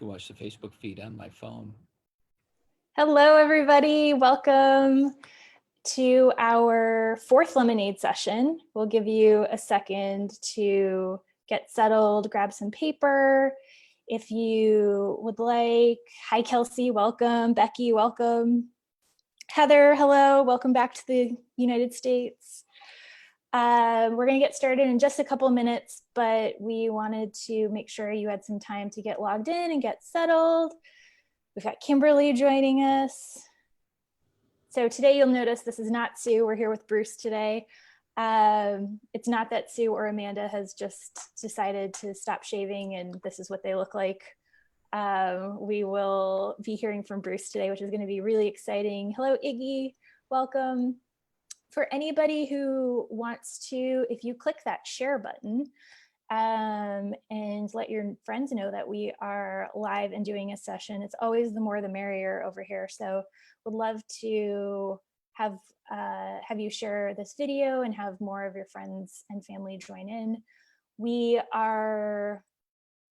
can watch the Facebook feed on my phone. Hello, everybody. Welcome to our fourth lemonade session. We'll give you a second to get settled, grab some paper. If you would like, hi, Kelsey, welcome. Becky, welcome. Heather, hello. Welcome back to the United States. We're going to get started in just a couple of minutes, but we wanted to make sure you had some time to get logged in and get settled. We've got Kimberly joining us. So today you'll notice this is not Sue. We're here with Bruce today. It's not that Sue or Amanda has just decided to stop shaving and this is what they look like. We will be hearing from Bruce today, which is going to be really exciting. Hello, Iggy. Welcome. For anybody who wants to, if you click that share button, and let your friends know that we are live and doing a session. It's always the more the merrier over here. So would love to have you share this video and have more of your friends and family join in. We have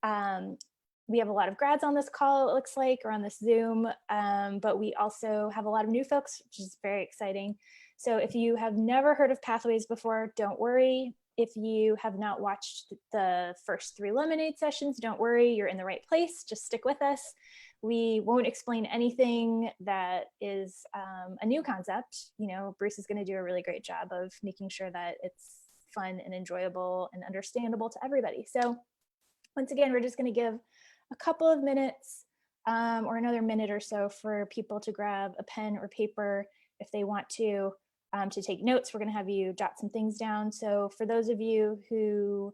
a lot of grads on this call, it looks like, or on this Zoom, but we also have a lot of new folks, which is very exciting. So if you have never heard of Pathways before, don't worry. If you have not watched the first 3 lemonade sessions, don't worry, you're in the right place. Just stick with us. We won't explain anything that is a new concept. You know, Bruce is going to do a really great job of making sure that it's fun and enjoyable and understandable to everybody. So once again, we're just going to give a couple of minutes or another minute or so for people to grab a pen or paper if they want to take notes. We're going to have you jot some things down. So for those of you who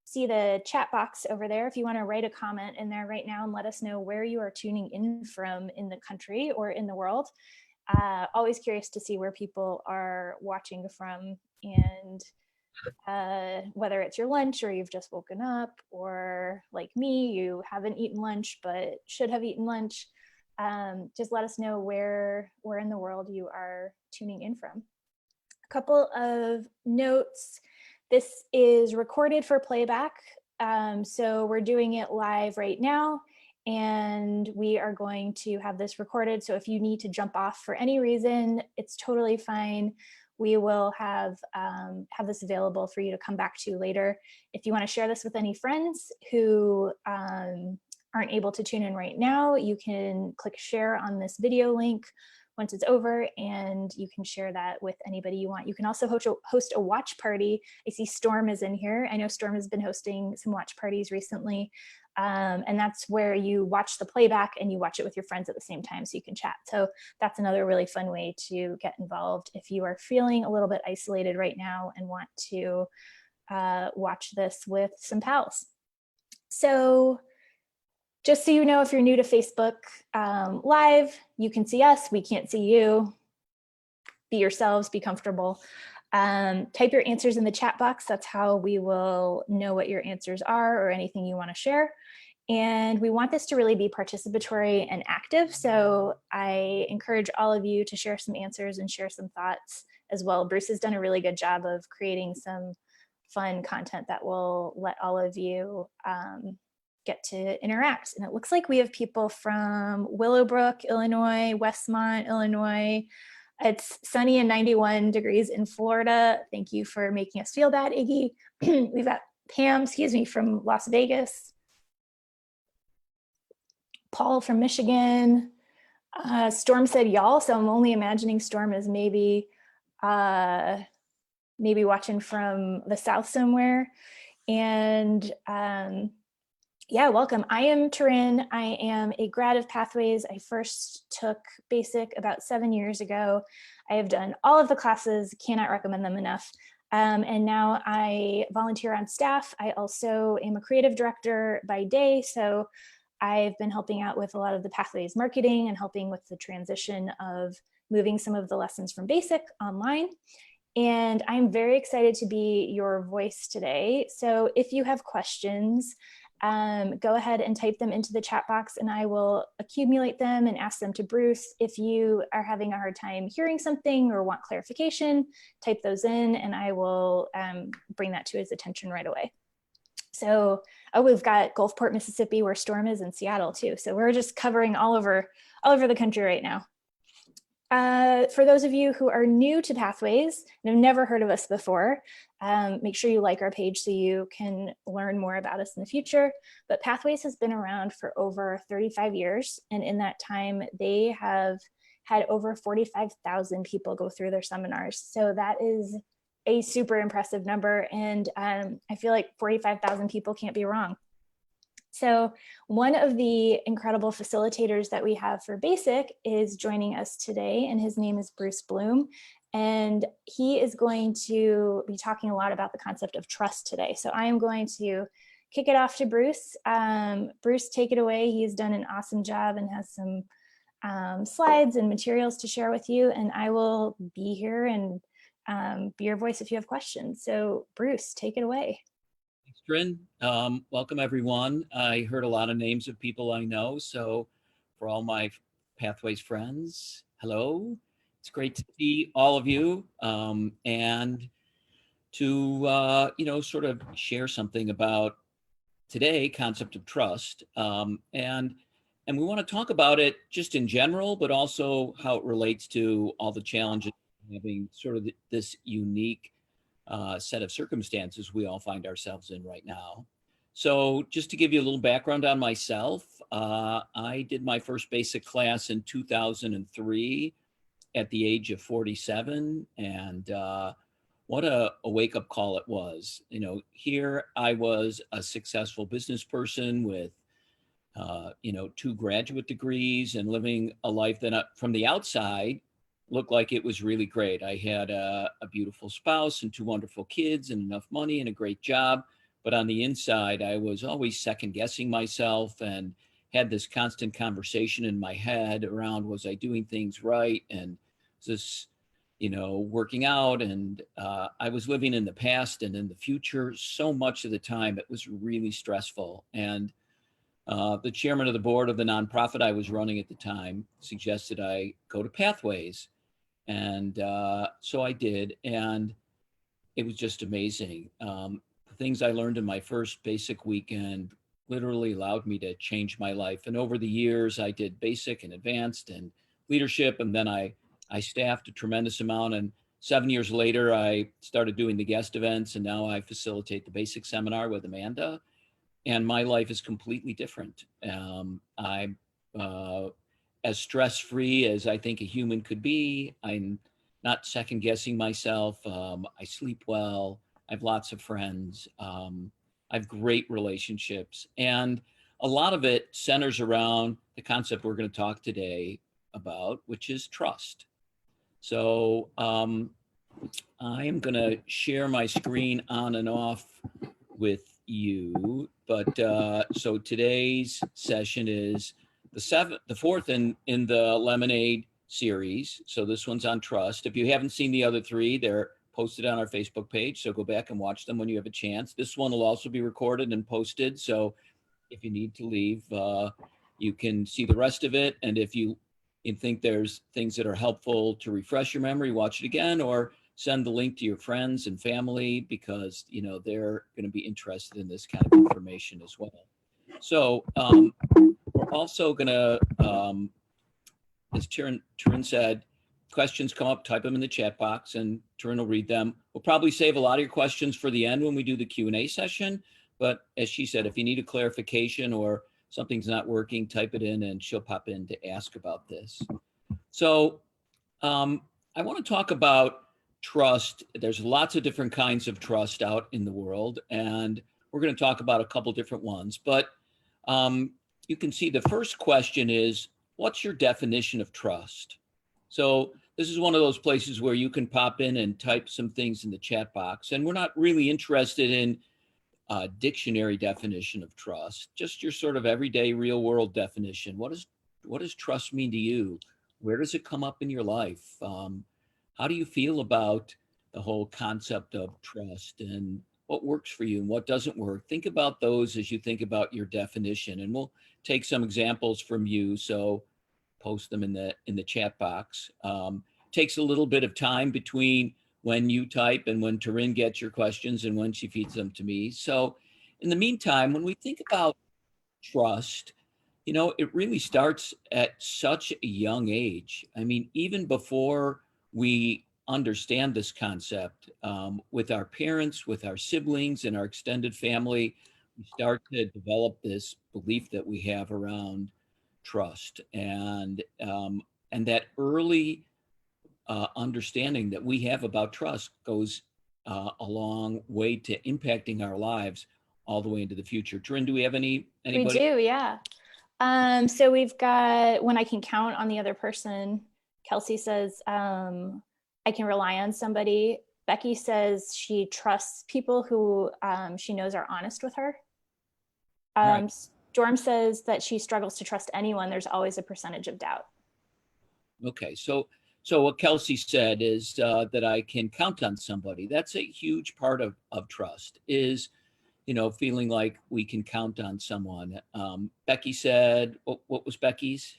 see the chat box over there, if you want to write a comment in there right now and let us know where you are tuning in from in the country or in the world. Always curious to see where people are watching from, and whether it's your lunch or you've just woken up, or like me, you haven't eaten lunch but should have eaten lunch. Just let us know where in the world you are tuning in from. A couple of notes. This is recorded for playback. So we're doing it live right now, and we are going to have this recorded. So if you need to jump off for any reason, it's totally fine. We will have this available for you to come back to later. If you want to share this with any friends who aren't able to tune in right now, you can click share on this video link once it's over, and you can share that with anybody you want. You can also host a watch party. I see Storm is in here. I know Storm has been hosting some watch parties recently, and that's where you watch the playback and you watch it with your friends at the same time so you can chat. So that's another really fun way to get involved if you are feeling a little bit isolated right now and want to watch this with some pals. So just so you know, if you're new to Facebook Live, you can see us, we can't see you. Be yourselves, be comfortable. Type your answers in the chat box. That's how we will know what your answers are or anything you want to share. And we want this to really be participatory and active. So I encourage all of you to share some answers and share some thoughts as well. Bruce has done a really good job of creating some fun content that will let all of you get to interact. And it looks like we have people from Willowbrook, Illinois, Westmont, Illinois. It's sunny and 91 degrees in Florida. Thank you for making us feel bad, Iggy. We've got Pam, from Las Vegas. Paul from Michigan. Storm said y'all, so I'm only imagining Storm is maybe watching from the south somewhere. And yeah, welcome. I am Turin. I am a grad of Pathways. I first took basic about 7 years ago. I have done all of the classes, cannot recommend them enough. And now I volunteer on staff. I also am a creative director by day. So I've been helping out with a lot of the Pathways marketing and helping with the transition of moving some of the lessons from basic online. And I'm very excited to be your voice today. So if you have questions, go ahead and type them into the chat box and I will accumulate them and ask them to Bruce. If you are having a hard time hearing something or want clarification, type those in and I will bring that to his attention right away. So, oh, we've got Gulfport, Mississippi, where Storm is, in Seattle too. So we're just covering all over the country right now. For those of you who are new to Pathways and have never heard of us before, make sure you like our page so you can learn more about us in the future. But Pathways has been around for over 35 years. And in that time, they have had over 45,000 people go through their seminars. So that is a super impressive number. And I feel like 45,000 people can't be wrong. So one of the incredible facilitators that we have for BASIC is joining us today, and his name is Bruce Bloom. And he is going to be talking a lot about the concept of trust today. So I am going to kick it off to Bruce. Bruce, take it away. He's done an awesome job and has some slides and materials to share with you. And I will be here and be your voice if you have questions. So Bruce, take it away. Thanks, Trin. Welcome, everyone. I heard a lot of names of people I know. So for all my Pathways friends, hello. It's great to see all of you and to, sort of share something about today, concept of trust. And we want to talk about it just in general, but also how it relates to all the challenges of having sort of this unique set of circumstances we all find ourselves in right now. So just to give you a little background on myself, I did my first basic class in 2003 at the age of 47. And what a wake-up call it was. Here I was a successful business person with, 2 graduate degrees and living a life that from the outside looked like it was really great. I had a beautiful spouse and 2 wonderful kids and enough money and a great job. But on the inside, I was always second guessing myself and had this constant conversation in my head around, was I doing things right? And was this, working out? And I was living in the past and in the future. So much of the time, it was really stressful. And the chairman of the board of the nonprofit I was running at the time suggested I go to Pathways. And so I did, and it was just amazing. The things I learned in my first basic weekend literally allowed me to change my life. And over the years, I did basic and advanced and leadership, and then I staffed a tremendous amount. And 7 years later, I started doing the guest events, and now I facilitate the basic seminar with Amanda. And my life is completely different. I'm as stress-free as I think a human could be. I'm not second guessing myself. I sleep well. I have lots of friends. I have great relationships. And a lot of it centers around the concept we're going to talk today about, which is trust. So I am going to share my screen on and off with you. But so today's session is the fourth in the Lemonade series. So this one's on trust. If you haven't seen the other 3, they're posted on our Facebook page. So go back and watch them when you have a chance. This one will also be recorded and posted. So if you need to leave, you can see the rest of it. And if you think there's things that are helpful to refresh your memory, watch it again, or send the link to your friends and family because, they're going to be interested in this kind of information as well. So we're also going to, as Turin said, questions come up, type them in the chat box and Turin will read them. We'll probably save a lot of your questions for the end when we do the Q&A session. But as she said, if you need a clarification or something's not working, type it in and she'll pop in to ask about this. So I want to talk about trust. There's lots of different kinds of trust out in the world, and we're going to talk about a couple different ones. But you can see the first question is, what's your definition of trust? So this is one of those places where you can pop in and type some things in the chat box. And we're not really interested in a dictionary definition of trust, just your sort of everyday real world definition. What does trust mean to you? Where does it come up in your life? How do you feel about the whole concept of trust and what works for you and what doesn't work? Think about those as you think about your definition, and we'll take some examples from you. So post them in the chat box. Takes a little bit of time between when you type and when Turin gets your questions and when she feeds them to me. So in the meantime, when we think about trust, it really starts at such a young age. I mean, even before we understand this concept, with our parents, with our siblings, and our extended family, we start to develop this belief that we have around trust, and that early understanding that we have about trust goes a long way to impacting our lives all the way into the future. Trin, do we have We anybody? do, yeah. So we've got when I can count on the other person. Kelsey says, I can rely on somebody. Becky says she trusts people who she knows are honest with her. All right. Storm says that she struggles to trust anyone. There's always a percentage of doubt. Okay. So what Kelsey said is that I can count on somebody. That's a huge part of trust is, feeling like we can count on someone. Becky said, what was Becky's?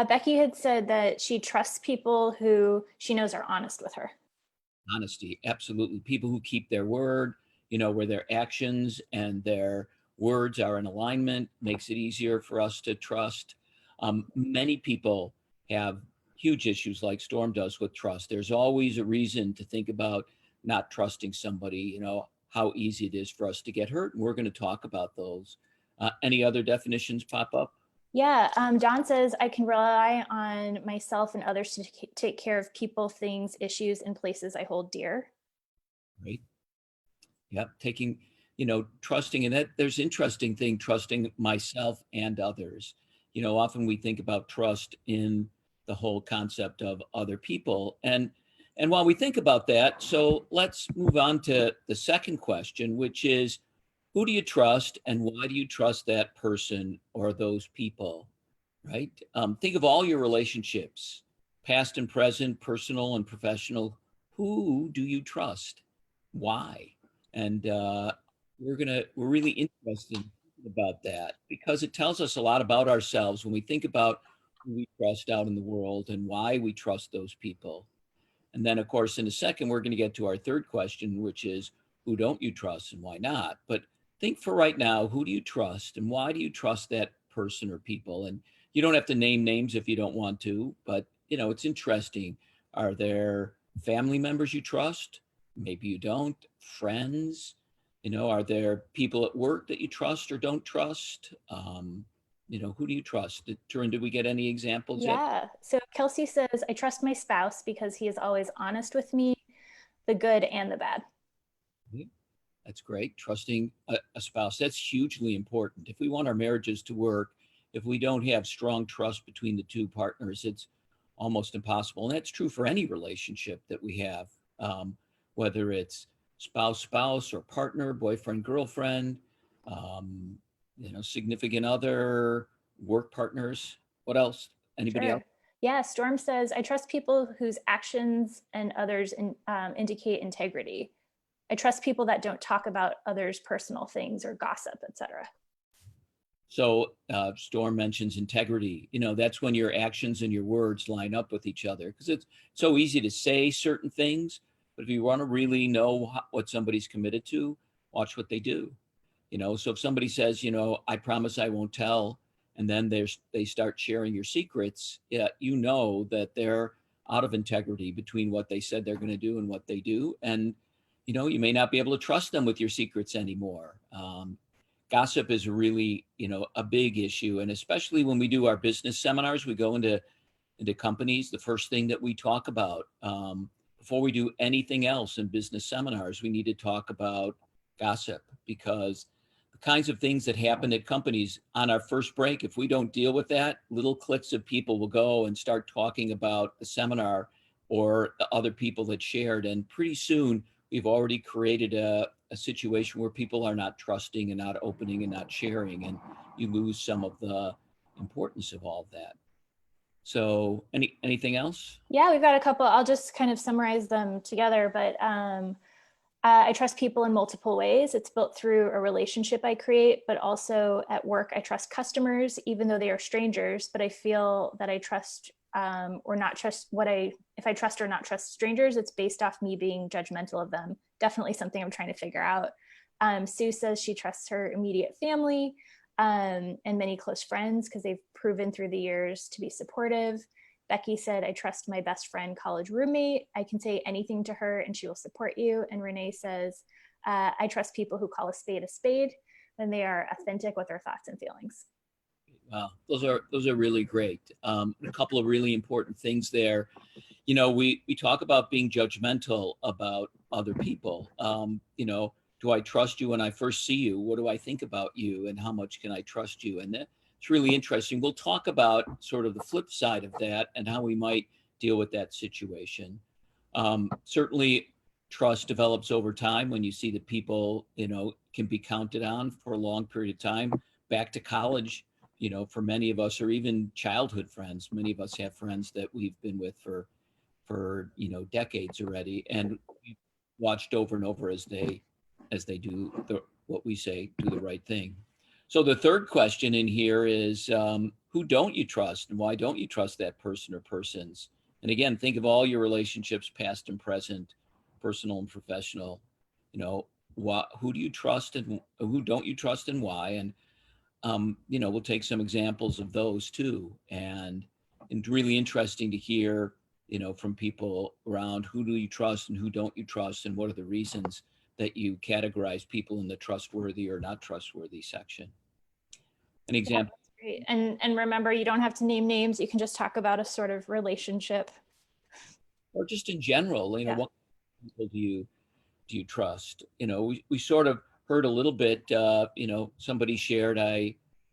Becky had said that she trusts people who she knows are honest with her. Honesty, absolutely. People who keep their word, where their actions and their words are in alignment, makes it easier for us to trust. Many people have huge issues like Storm does with trust. There's always a reason to think about not trusting somebody, how easy it is for us to get hurt. And we're going to talk about those. Any other definitions pop up? Yeah, Don says I can rely on myself and others to take care of people, things, issues, and places I hold dear. Right. Yep. Trusting, and that there's interesting thing, trusting myself and others. Often we think about trust in the whole concept of other people. And while we think about that, so let's move on to the second question, which is who do you trust and why do you trust that person or those people? Right? Think of all your relationships, past and present, personal and professional. Who do you trust? Why? And we're really interested about that because it tells us a lot about ourselves when we think about who we trust out in the world and why we trust those people. And then, of course, in a second, we're going to get to our third question, which is who don't you trust and why not? But think for right now, who do you trust and why do you trust that person or people? And you don't have to name names if you don't want to, but it's interesting. Are there family members you trust? Maybe you don't. Friends? Are there people at work that you trust or don't trust? Who do you trust? Turin, did we get any examples yet? Yeah. So Kelsey says, I trust my spouse because he is always honest with me, the good and the bad. That's great. Trusting a spouse, that's hugely important. If we want our marriages to work, if we don't have strong trust between the two partners, it's almost impossible. And that's true for any relationship that we have, whether it's spouse or partner, boyfriend, girlfriend, significant other, work partners. What else? Anybody else? Sure. Yeah. Storm says, I trust people whose actions and others indicate integrity. I trust people that don't talk about others' personal things or gossip, etc. So Storm mentions integrity. That's when your actions and your words line up with each other because it's so easy to say certain things, but if you want to really know what somebody's committed to, watch what they do. So if somebody says, I promise I won't tell, and then they start sharing your secrets, yeah, that they're out of integrity between what they said they're going to do and what they do, and you may not be able to trust them with your secrets anymore. Gossip is really, a big issue. And especially when we do our business seminars, we go into companies, the first thing that we talk about before we do anything else in business seminars, we need to talk about gossip because the kinds of things that happen at companies on our first break, if we don't deal with that, little cliques of people will go and start talking about the seminar or the other people that shared. And pretty soon we've already created a situation where people are not trusting and not opening and not sharing, and you lose some of the importance of all of that. So anything else? Yeah, we've got a couple. I'll just kind of summarize them together, but I trust people in multiple ways. It's built through a relationship I create, but also at work, I trust customers, even though they are strangers, but I feel that I trust or not trust if I trust or not trust strangers, it's based off me being judgmental of them. Definitely something I'm trying to figure out. Sue says she trusts her immediate family and many close friends because they've proven through the years to be supportive. Becky said, I trust my best friend, college roommate. I can say anything to her and she will support you. And Renee says, I trust people who call a spade when they are authentic with their thoughts and feelings. Wow, those are really great. A couple of really important things there. You know, we talk about being judgmental about other people. You know, do I trust you when I first see you? What do I think about you, and how much can I trust you? And that's really interesting. We'll talk about sort of the flip side of that and how we might deal with that situation. Certainly, trust develops over time when you see that people, you know, can be counted on for a long period of time. Back to college, you know, for many of us, or even childhood friends, many of us have friends that we've been with for you know, decades already, and we've watched over and over as they do what we say, do the right thing. So the third question in here is, who don't you trust, and why don't you trust that person or persons? And again, think of all your relationships, past and present, personal and professional. You know, who do you trust and who don't you trust, and why? And you know, we'll take some examples of those too. And really interesting to hear, you know, from people around who do you trust and who don't you trust, and what are the reasons that you categorize people in the trustworthy or not trustworthy section. An example. Yeah, that's great. And remember, you don't have to name names. You can just talk about a sort of relationship. Or just in general, you know, what people do you trust? You know, we sort of heard a little bit, you know, somebody shared,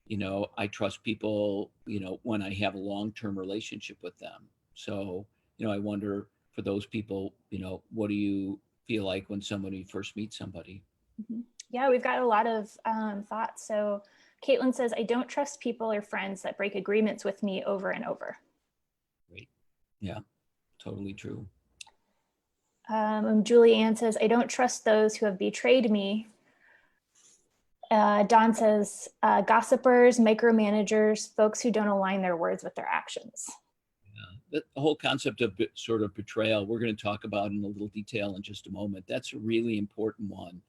you know, I trust people, you know, when I have a long-term relationship with them. So, you know, I wonder for those people, you know, what do you feel like when somebody first meets somebody? Mm-hmm. Yeah, we've got a lot of thoughts. So Caitlin says, I don't trust people or friends that break agreements with me over and over. Great. Yeah, totally true. Julie-Ann says, I don't trust those who have betrayed me. Don says, gossipers, micromanagers, folks who don't align their words with their actions. The whole concept of sort of betrayal, we're going to talk about in a little detail in just a moment. That's a really important one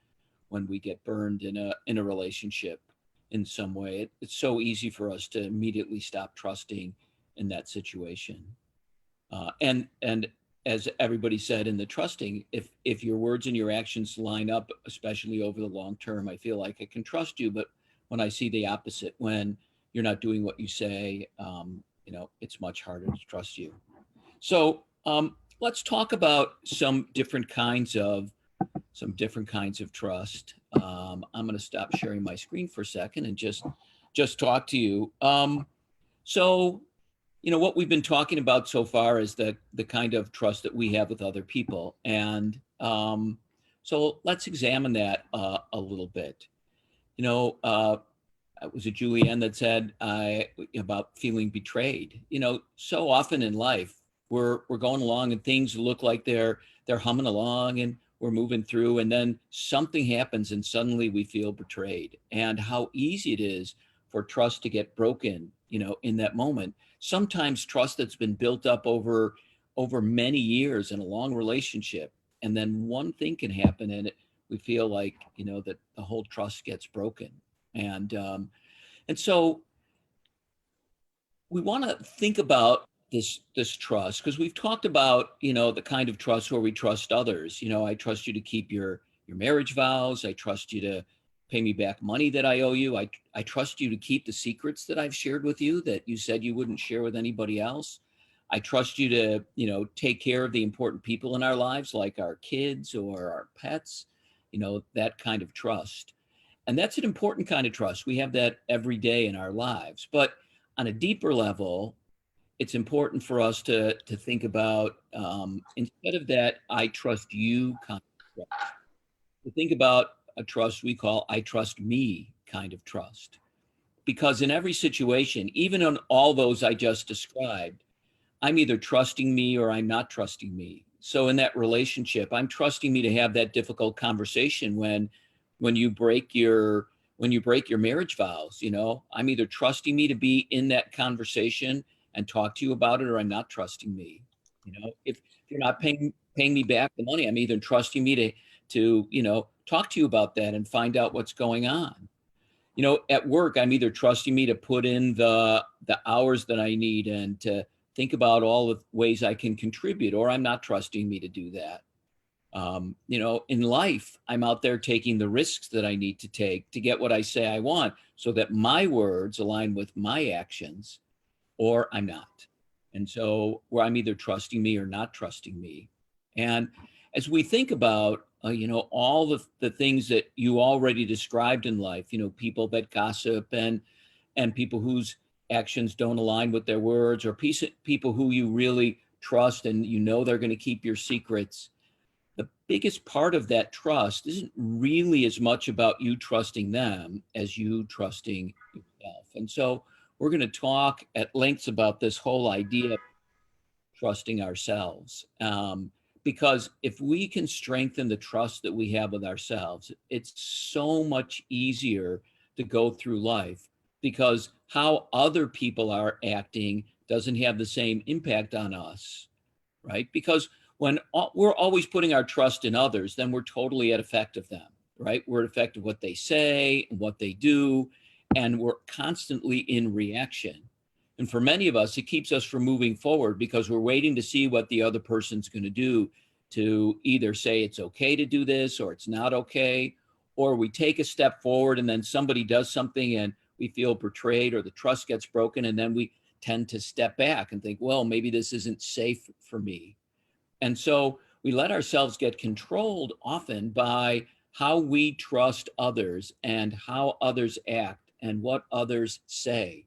when we get burned in a relationship in some way. It's so easy for us to immediately stop trusting in that situation. And as everybody said in the trusting, if your words and your actions line up, especially over the long term, I feel like I can trust you. But when I see the opposite, when you're not doing what you say, you know, it's much harder to trust you. So let's talk about some different kinds of trust. I'm going to stop sharing my screen for a second and just talk to you. So, you know, what we've been talking about so far is the kind of trust that we have with other people. And so let's examine that a little bit. You know, was it Julianne that said about feeling betrayed? You know, so often in life, we're going along and things look like they're humming along and we're moving through, and then something happens and suddenly we feel betrayed. And how easy it is for trust to get broken, you know, in that moment. Sometimes trust that's been built up over many years in a long relationship, and then one thing can happen and we feel like, you know, that the whole trust gets broken. And so we want to think about this trust, because we've talked about, you know, the kind of trust where we trust others. You know, I trust you to keep your marriage vows. I trust you to pay me back money that I owe you. I trust you to keep the secrets that I've shared with you that you said you wouldn't share with anybody else. I trust you to, you know, take care of the important people in our lives, like our kids or our pets, you know, that kind of trust. And that's an important kind of trust. We have that every day in our lives. But on a deeper level, it's important for us to think about, instead of that I trust you kind of trust, to think about a trust we call I trust me kind of trust. Because in every situation, even on all those I just described, I'm either trusting me or I'm not trusting me. So in that relationship, I'm trusting me to have that difficult conversation when you break your marriage vows. You know, I'm either trusting me to be in that conversation and talk to you about it, or I'm not trusting me. You know, if you're not paying me back the money, I'm either trusting me to, talk to you about that and find out what's going on. At work, I'm either trusting me to put in the hours that I need and to think about all the ways I can contribute, or I'm not trusting me to do that. In life, I'm out there taking the risks that I need to take to get what I say I want so that my words align with my actions, or I'm not. And so where I'm either trusting me or not trusting me. And as we think about, all the things that you already described in life, people that gossip and people whose actions don't align with their words, or people who you really trust and they're going to keep your secrets. The biggest part of that trust isn't really as much about you trusting them as you trusting yourself. And so we're going to talk at lengths about this whole idea of trusting ourselves. Because if we can strengthen the trust that we have with ourselves, it's so much easier to go through life, because how other people are acting doesn't have the same impact on us, right? Because when we're always putting our trust in others, then we're totally at effect of them, right? We're at effect of what they say and what they do, and we're constantly in reaction. And for many of us, it keeps us from moving forward because we're waiting to see what the other person's going to do, to either say it's okay to do this or it's not okay, or we take a step forward and then somebody does something and we feel betrayed or the trust gets broken, and then we tend to step back and think, well, maybe this isn't safe for me. And so we let ourselves get controlled often by how we trust others and how others act and what others say.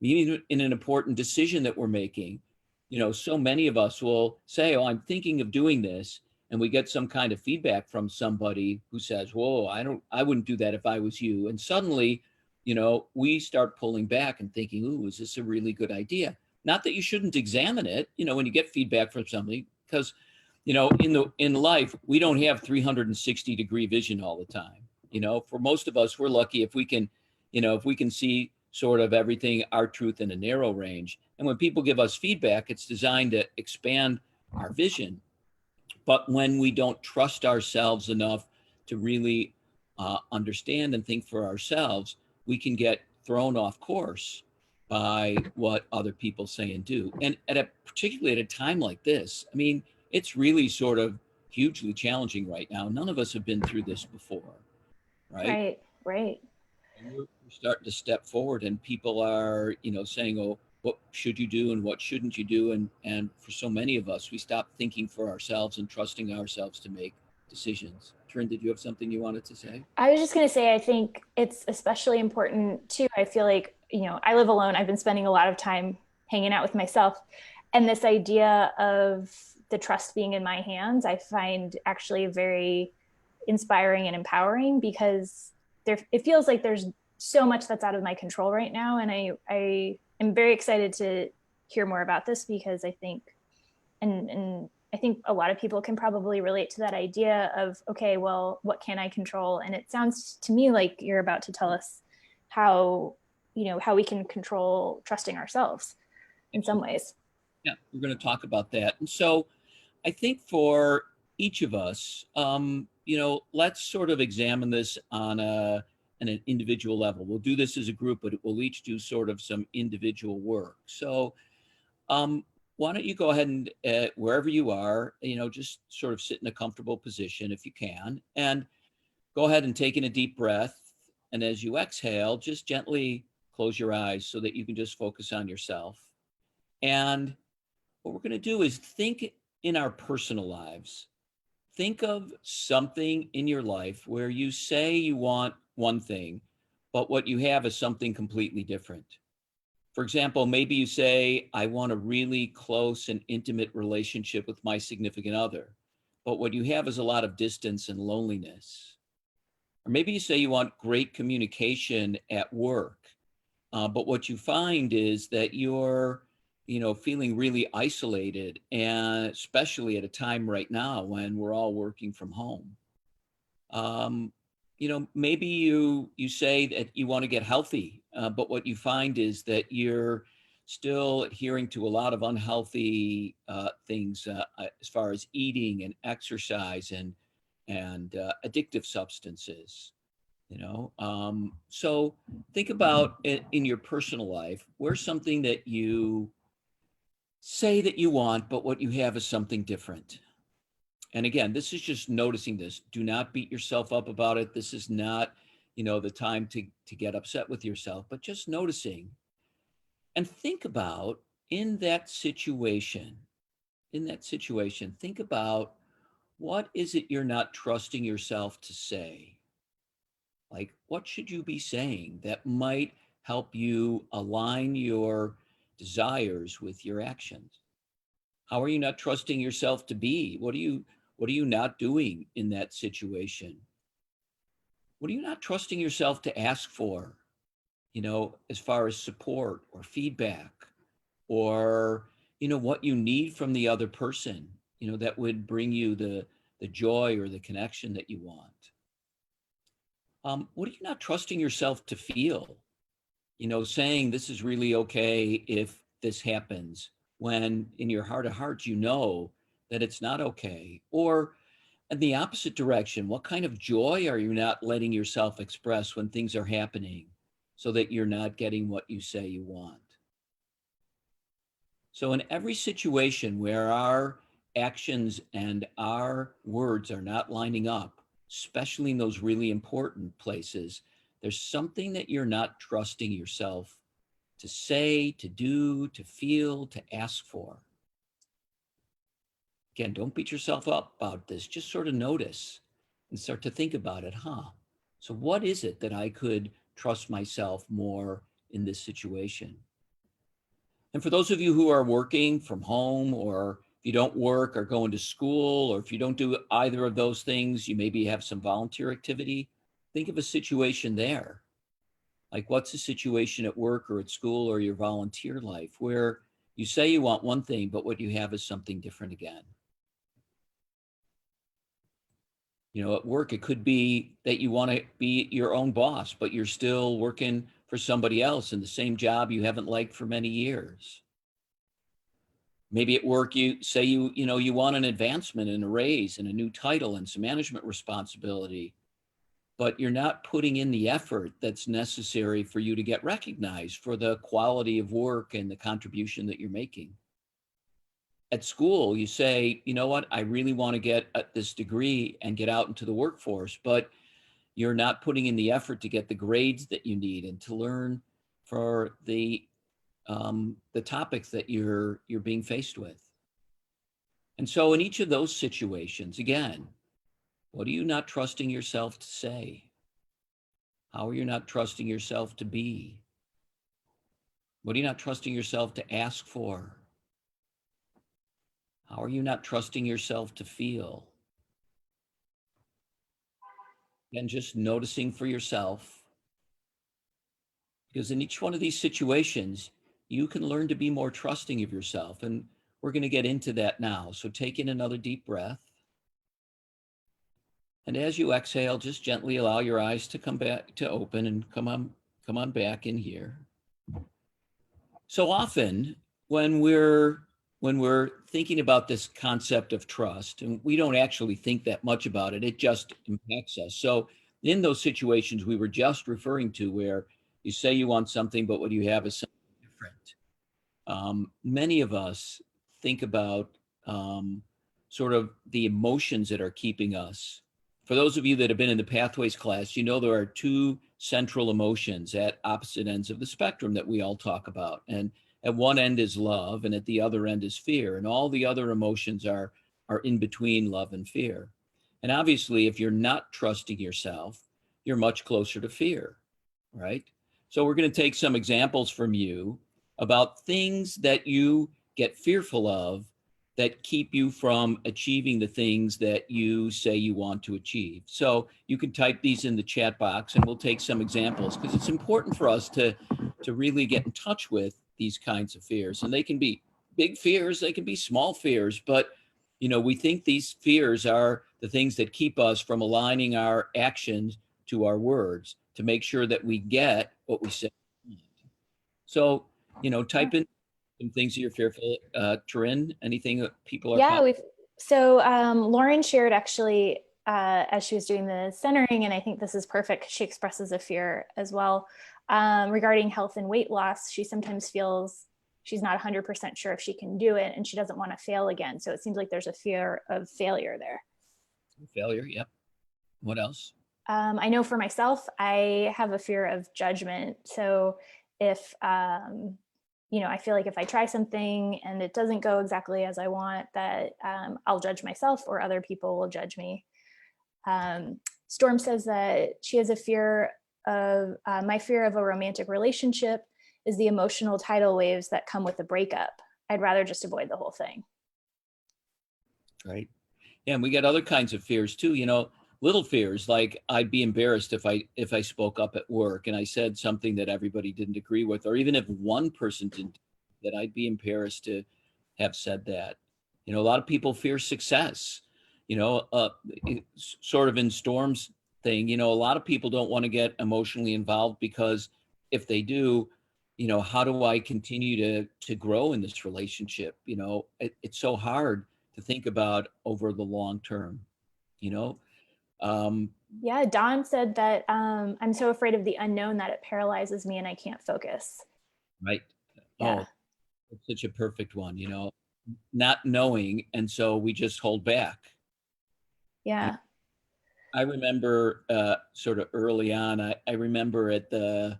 Even in an important decision that we're making, so many of us will say, oh, I'm thinking of doing this. And we get some kind of feedback from somebody who says, whoa, I wouldn't do that if I was you. And suddenly, we start pulling back and thinking, ooh, is this a really good idea? Not that you shouldn't examine it, when you get feedback from somebody, because, in life, we don't have 360-degree vision all the time. For most of us, we're lucky if we can, see sort of everything, our truth in a narrow range. And when people give us feedback, it's designed to expand our vision. But when we don't trust ourselves enough to really understand and think for ourselves, we can get thrown off course by what other people say and do. And particularly at a time like this, I mean, it's really sort of hugely challenging right now. None of us have been through this before, right? Right. And we're starting to step forward, and people are, saying, oh, what should you do and what shouldn't you do? And for so many of us, we stop thinking for ourselves and trusting ourselves to make decisions. Trin, did you have something you wanted to say? I was just going to say, I think it's especially important too. I feel like, I live alone. I've been spending a lot of time hanging out with myself. And this idea of the trust being in my hands, I find actually very inspiring and empowering, because it feels like there's so much that's out of my control right now. And I am very excited to hear more about this, because I think, and I think a lot of people can probably relate to that idea of, okay, well, what can I control? And it sounds to me like you're about to tell us how, how we can control trusting ourselves in some ways. Yeah, we're going to talk about that. And so I think for each of us, let's sort of examine this on an individual level. We'll do this as a group, but we'll each do sort of some individual work. So why don't you go ahead and wherever you are, just sort of sit in a comfortable position if you can, and go ahead and take in a deep breath. And as you exhale, just gently close your eyes so that you can just focus on yourself. And what we're going to do is think in our personal lives. Think of something in your life where you say you want one thing, but what you have is something completely different. For example, maybe you say, I want a really close and intimate relationship with my significant other, but what you have is a lot of distance and loneliness. Or maybe you say you want great communication at work, but what you find is that you're, feeling really isolated, and especially at a time right now when we're all working from home. Maybe you say that you want to get healthy, but what you find is that you're still adhering to a lot of unhealthy things as far as eating and exercise and addictive substances. So think about it in your personal life. Where's something that you say that you want, but what you have is something different? And again, this is just noticing this. Do not beat yourself up about it. This is not, the time to get upset with yourself, but just noticing and think about in that situation, think about what is it you're not trusting yourself to say? Like, what should you be saying that might help you align your desires with your actions? How are you not trusting yourself to be? What are you not doing in that situation? What are you not trusting yourself to ask for, as far as support or feedback or, what you need from the other person, that would bring you the joy or the connection that you want? What are you not trusting yourself to feel? Saying this is really okay if this happens, when in your heart of hearts, that it's not okay. Or in the opposite direction, what kind of joy are you not letting yourself express when things are happening so that you're not getting what you say you want? So in every situation where our actions and our words are not lining up, especially in those really important places, there's something that you're not trusting yourself to say, to do, to feel, to ask for. Again, don't beat yourself up about this. Just sort of notice and start to think about it. So what is it that I could trust myself more in this situation? And for those of you who are working from home, or if you don't work or going to school, or if you don't do either of those things, you maybe have some volunteer activity, think of a situation there. Like, what's a situation at work or at school or your volunteer life where you say you want one thing, but what you have is something different again? At work, it could be that you want to be your own boss, but you're still working for somebody else in the same job you haven't liked for many years. Maybe at work, you say you want an advancement and a raise and a new title and some management responsibility, but you're not putting in the effort that's necessary for you to get recognized for the quality of work and the contribution that you're making. At school, you say, you know what, I really want to get this degree and get out into the workforce, but you're not putting in the effort to get the grades that you need and to learn for the topics that you're being faced with. And so in each of those situations, again, what are you not trusting yourself to say? How are you not trusting yourself to be? What are you not trusting yourself to ask for? How are you not trusting yourself to feel? And just noticing for yourself, because in each one of these situations, you can learn to be more trusting of yourself. And we're going to get into that now. So take in another deep breath. And as you exhale, just gently allow your eyes to come back to open and come on back in here. So often when we're thinking about this concept of trust, and we don't actually think that much about it, it just impacts us. So in those situations we were just referring to, where you say you want something, but what you have is something different. Many of us think about sort of the emotions that are keeping us. For those of you that have been in the Pathways class, there are two central emotions at opposite ends of the spectrum that we all talk about. And at one end is love, and at the other end is fear. And all the other emotions are in between love and fear. And obviously, if you're not trusting yourself, you're much closer to fear, right? So we're going to take some examples from you about things that you get fearful of that keep you from achieving the things that you say you want to achieve. So you can type these in the chat box and we'll take some examples, because it's important for us to really get in touch with these kinds of fears. And they can be big fears, they can be small fears, but we think these fears are the things that keep us from aligning our actions to our words to make sure that we get what we say. So, type in some things that you're fearful. Turin, anything that people are Yeah, Lauren shared actually as she was doing the centering, and I think this is perfect, she expresses a fear as well regarding health and weight loss. She sometimes feels she's not 100% sure if she can do it, and she doesn't want to fail again. So it seems like there's a fear of failure there. Failure. Yep. What else? I know for myself, I have a fear of judgment. So if, I feel like if I try something and it doesn't go exactly as I want, that I'll judge myself or other people will judge me. Storm says that she has a fear of, my fear of a romantic relationship is the emotional tidal waves that come with a breakup. I'd rather just avoid the whole thing. Right. Yeah, and we get other kinds of fears too. Little fears like I'd be embarrassed if I spoke up at work and I said something that everybody didn't agree with, or even if one person didn't, that I'd be embarrassed to have said that. A lot of people fear success. Sort of in Storm's thing. A lot of people don't want to get emotionally involved because if they do, how do I continue to grow in this relationship? It's so hard to think about over the long term. You know, Yeah, Dawn said that I'm so afraid of the unknown that it paralyzes me and I can't focus. right? Yeah, Oh, it's such a perfect one. Not knowing, and so we just hold back. You know, yeah. I remember sort of early on. I remember at the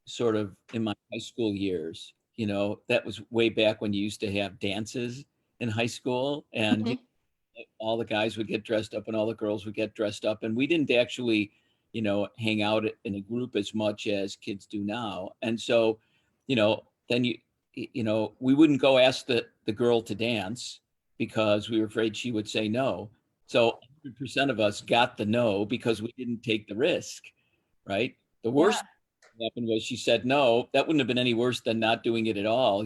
sort of in my high school years. That was way back when you used to have dances in high school, and Mhm. all the guys would get dressed up and all the girls would get dressed up, and we didn't actually hang out in a group as much as kids do now. And so then we wouldn't go ask the girl to dance because we were afraid she would say no. So 100% of us got the no because we didn't take the risk, right? The Yeah, worst happened was she said no. That wouldn't have been any worse than not doing it at all.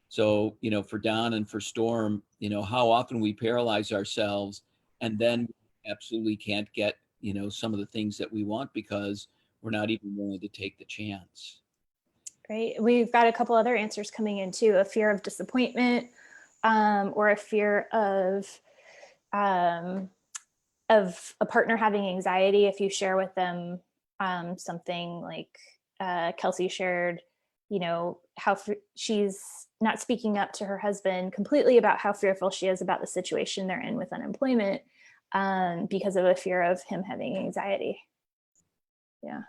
So for Don and for Storm, how often we paralyze ourselves and then absolutely can't get some of the things that we want because we're not even willing to take the chance. great. We've got a couple other answers coming in too. A fear of disappointment, or a fear um, of a partner having anxiety if you share with them something like Kelsey shared, she's not speaking up to her husband completely about how fearful she is about the situation they're in with unemployment because of a fear of him having anxiety. Yeah.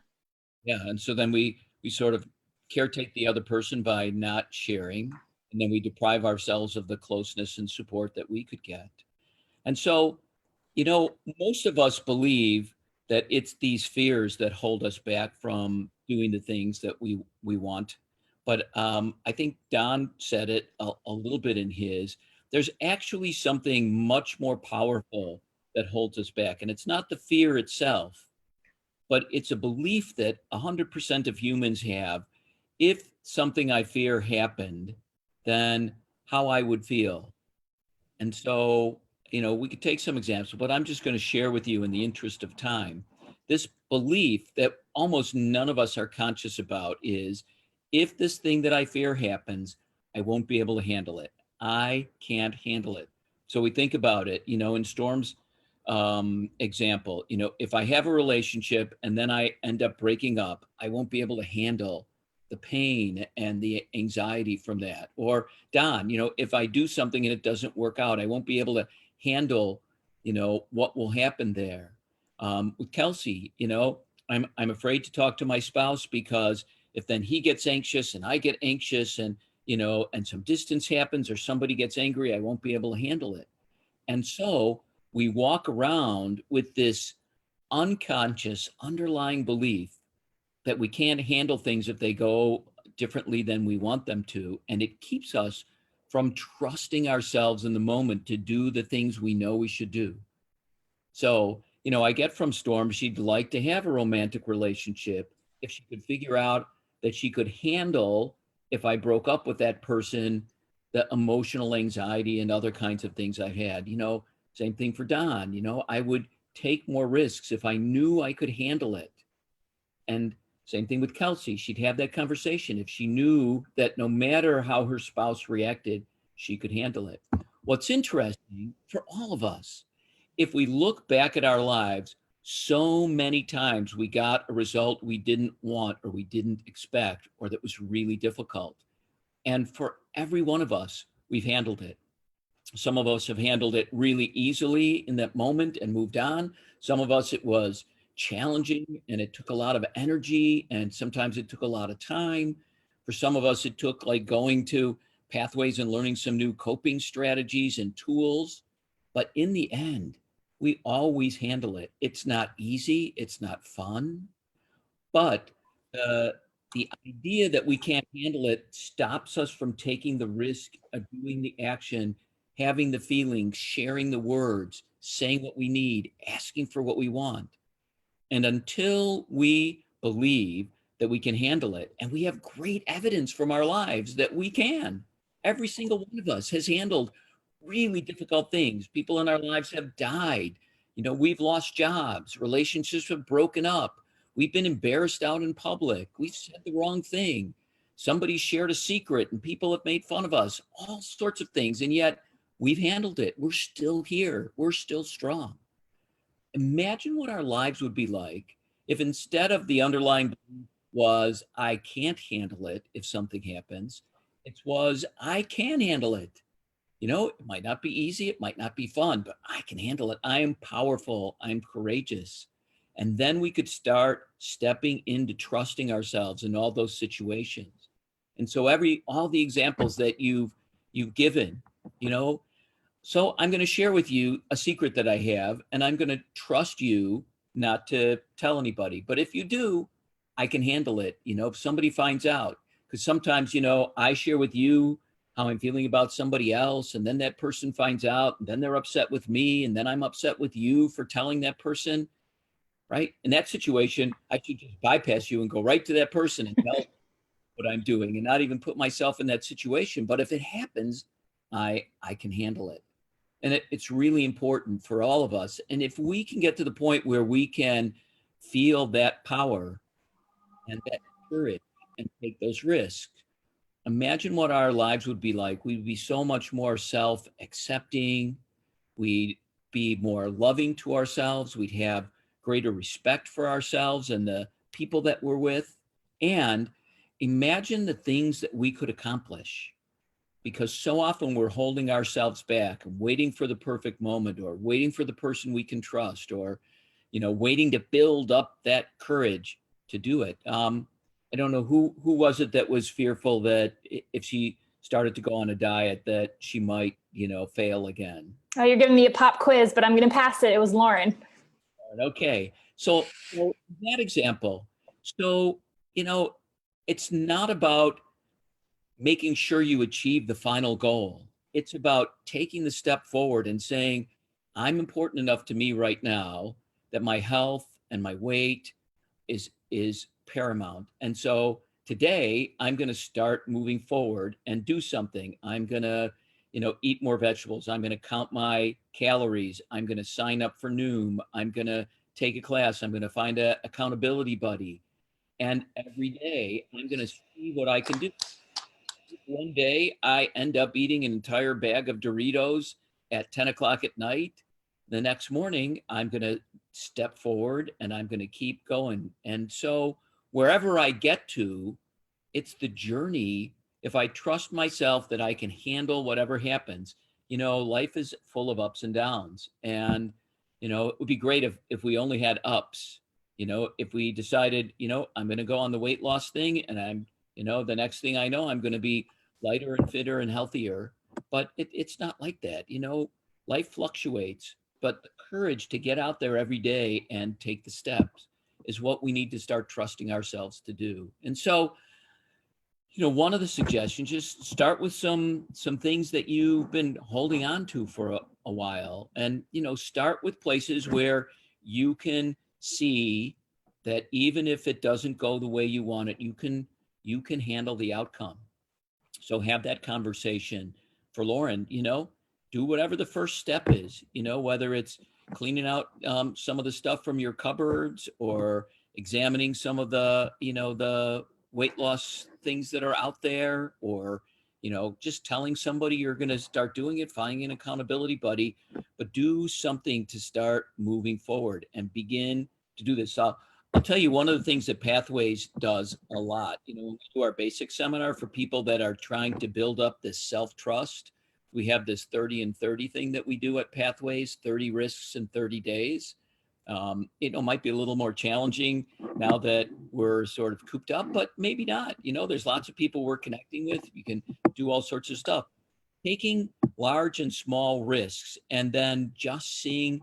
Yeah, and so then we sort of caretake the other person by not sharing, and then we deprive ourselves of the closeness and support that we could get. And so most of us believe that it's these fears that hold us back from doing the things that we want. But I think Don said it a little bit in his. There's actually something much more powerful that holds us back, and it's not the fear itself, but it's a belief that 100% of humans have. If something I fear happened, then how I would feel. And so, we could take some examples, but I'm just going to share with you in the interest of time. This belief that almost none of us are conscious about is if this thing that I fear happens, I won't be able to handle it. I can't handle it. So we think about it, in Storm's example, if I have a relationship and then I end up breaking up, I won't be able to handle the pain and the anxiety from that. Or Don, if I do something and it doesn't work out, I won't be able to handle, what will happen there. With Kelsey, I'm afraid to talk to my spouse because if then he gets anxious and I get anxious and, and some distance happens or somebody gets angry, I won't be able to handle it. And so we walk around with this unconscious underlying belief that we can't handle things if they go differently than we want them to. And it keeps us from trusting ourselves in the moment to do the things we know we should do. So, I get from Storm, she'd like to have a romantic relationship if she could figure out that she could handle, if I broke up with that person, the emotional anxiety and other kinds of things I had. Same thing for Don. I would take more risks if I knew I could handle it. And same thing with Kelsey. She'd have that conversation if she knew that no matter how her spouse reacted, she could handle it. What's interesting for all of us if we look back at our lives, so many times we got a result we didn't want or we didn't expect or that was really difficult. And for every one of us, we've handled it. Some of us have handled it really easily in that moment and moved on. Some of us, it was challenging and it took a lot of energy and sometimes it took a lot of time. For some of us, it took like going to pathways and learning some new coping strategies and tools. But in the end, we always handle it. It's not easy, it's not fun, but uh, the idea that we can't handle it stops us from taking the risk of doing the action, having the feelings, sharing the words, saying what we need, asking for what we want. And until we believe that we can handle it, and we have great evidence from our lives that we can, every single one of us has handled really difficult things. People in our lives have died. We've lost jobs, relationships have broken up. We've been embarrassed out in public. We've said the wrong thing. Somebody shared a secret and people have made fun of us, all sorts of things. And yet we've handled it. We're still here. We're still strong. Imagine what our lives would be like if instead of the underlying belief was, I can't handle it if something happens, it was, I can handle it. It might not be easy, it might not be fun, but I can handle it. I am powerful, I'm courageous. And then we could start stepping into trusting ourselves in all those situations. And so all the examples that you've given, you know, so I'm going to share with you a secret that I have, and I'm going to trust you not to tell anybody. But if you do, I can handle it. If somebody finds out, because sometimes, I share with you how I'm feeling about somebody else, and then that person finds out, and then they're upset with me, and then I'm upset with you for telling that person, right? In that situation, I should just bypass you and go right to that person and tell what I'm doing and not even put myself in that situation. But if it happens, I can handle it. And it's really important for all of us. And if we can get to the point where we can feel that power and that courage and take those risks, imagine what our lives would be like. We'd be so much more self-accepting. We'd be more loving to ourselves. We'd have greater respect for ourselves and the people that we're with. And imagine the things that we could accomplish, because so often we're holding ourselves back and waiting for the perfect moment or waiting for the person we can trust or waiting to build up that courage to do it. I don't know who was it that was fearful that if she started to go on a diet that she might fail again. Oh, you're giving me a pop quiz, but I'm going to pass it. It was Lauren. Okay, so that example, so it's not about making sure you achieve the final goal. It's about taking the step forward and saying, I'm important enough to me right now that my health and my weight is paramount. And so today I'm going to start moving forward and do something. I'm going to, eat more vegetables. I'm going to count my calories. I'm going to sign up for Noom. I'm going to take a class. I'm going to find a accountability buddy. And every day I'm going to see what I can do. One day I end up eating an entire bag of Doritos at 10 o'clock at night. The next morning, I'm going to step forward and I'm going to keep going. And so wherever I get to, it's the journey. If I trust myself that I can handle whatever happens, life is full of ups and downs. And, it would be great if we only had ups, if we decided, I'm going to go on the weight loss thing and I'm the next thing I know, I'm going to be lighter and fitter and healthier. But it's not like that. Life fluctuates, but the courage to get out there every day and take the steps is what we need to start trusting ourselves to do. And so, one of the suggestions, just start with some things that you've been holding on to for a while. And, start with places where you can see that even if it doesn't go the way you want it, you can handle the outcome. So have that conversation. For Lauren, do whatever the first step is, whether it's cleaning out some of the stuff from your cupboards or examining some of the weight loss things that are out there, or, just telling somebody you're going to start doing it, finding an accountability buddy. but do something to start moving forward and begin to do this. So I'll tell you one of the things that Pathways does a lot. When we do our basic seminar for people that are trying to build up this self-trust, we have this 30 and 30 thing that we do at Pathways, 30 risks in 30 days. It might be a little more challenging now that we're sort of cooped up, but maybe not. There's lots of people we're connecting with. You can do all sorts of stuff. Taking large and small risks and then just seeing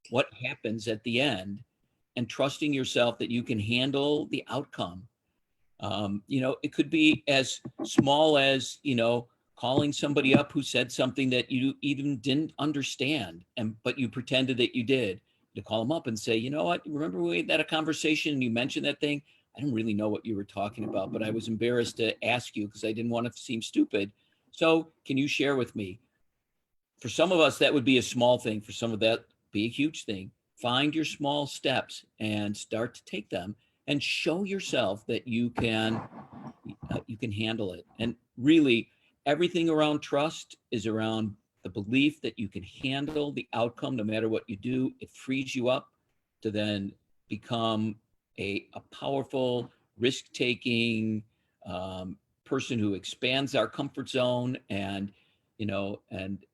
what happens at the end and trusting yourself that you can handle the outcome. It could be as small as, calling somebody up who said something that you even didn't understand, but you pretended that you did. To call them up and say, you know what, remember we had a conversation and you mentioned that thing? I didn't really know what you were talking about, but I was embarrassed to ask you because I didn't want to seem stupid. So can you share with me? For some of us, that would be a small thing. For some of that, be a huge thing. Find your small steps and start to take them and show yourself that you can handle it. And really, everything around trust is around the belief that you can handle the outcome no matter what you do. It frees you up to then become a powerful, risk-taking person who expands our comfort zone. And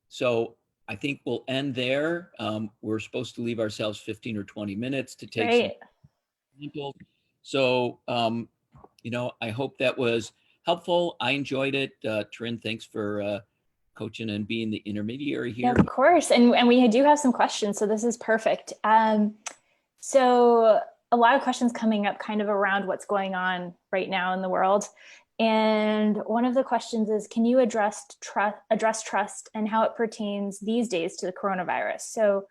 so I think we'll end there. We're supposed to leave ourselves 15 or 20 minutes to take some people. So, I hope that was helpful. I enjoyed it. Trin, thanks for coaching and being the intermediary here. Yeah, of course. And we do have some questions, so this is perfect. So a lot of questions coming up kind of around what's going on right now in the world. And one of the questions is, can you address trust and how it pertains these days to the coronavirus? So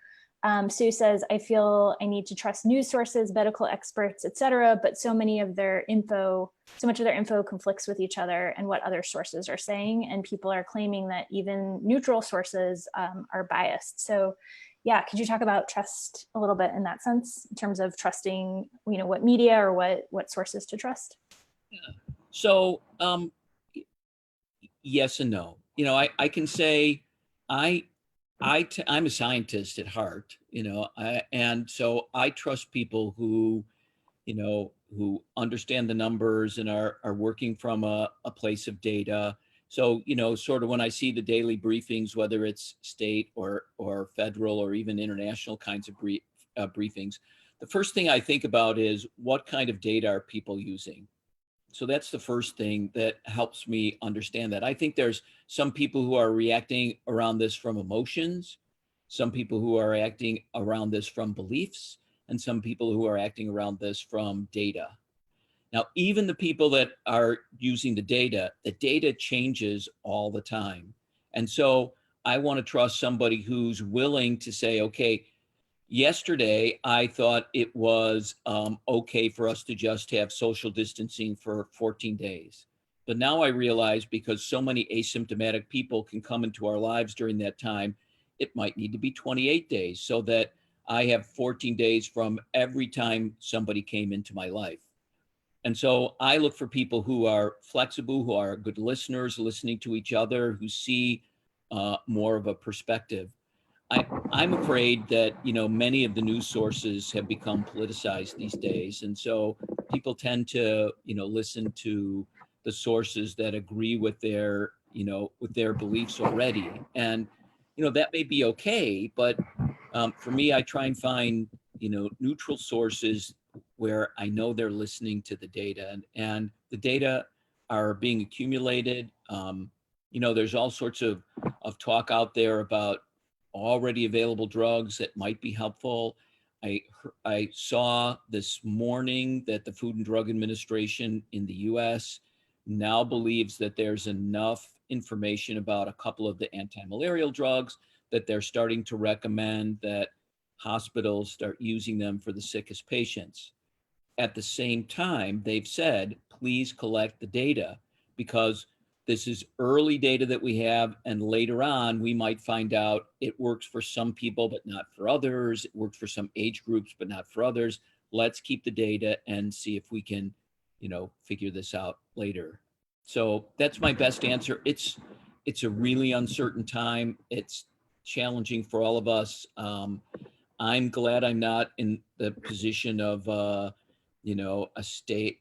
Sue says, I feel I need to trust news sources, medical experts, et cetera, but so much of their info conflicts with each other and what other sources are saying. And people are claiming that even neutral sources are biased. So yeah, could you talk about trust a little bit in that sense, in terms of trusting, what media or what sources to trust? Yeah. So yes and no. I can say I'm a scientist at heart, and so I trust people who understand the numbers and are working from a place of data. So, sort of when I see the daily briefings, whether it's state or federal or even international kinds of briefings, the first thing I think about is what kind of data are people using? So that's the first thing that helps me understand that. I think there's some people who are reacting around this from emotions, some people who are acting around this from beliefs, and some people who are acting around this from data. Now, even the people that are using the data changes all the time. And so I want to trust somebody who's willing to say, okay, yesterday, I thought it was okay for us to just have social distancing for 14 days. But now I realize, because so many asymptomatic people can come into our lives during that time, it might need to be 28 days so that I have 14 days from every time somebody came into my life. And so I look for people who are flexible, who are good listeners, listening to each other, who see more of a perspective. I'm afraid that, many of the news sources have become politicized these days. And so people tend to, listen to the sources that agree with their beliefs already. And, that may be okay, but for me, I try and find, neutral sources where I know they're listening to the data, and the data are being accumulated. There's all sorts of talk out there about already available drugs that might be helpful. I saw this morning that the Food and Drug Administration in the US now believes that there's enough information about a couple of the anti-malarial drugs that they're starting to recommend that hospitals start using them for the sickest patients. At the same time, they've said, please collect the data, because this is early data that we have, and later on, we might find out it works for some people, but not for others. It works for some age groups, but not for others. Let's keep the data and see if we can, figure this out later. So that's my best answer. It's a really uncertain time. It's challenging for all of us. I'm glad I'm not in the position of, a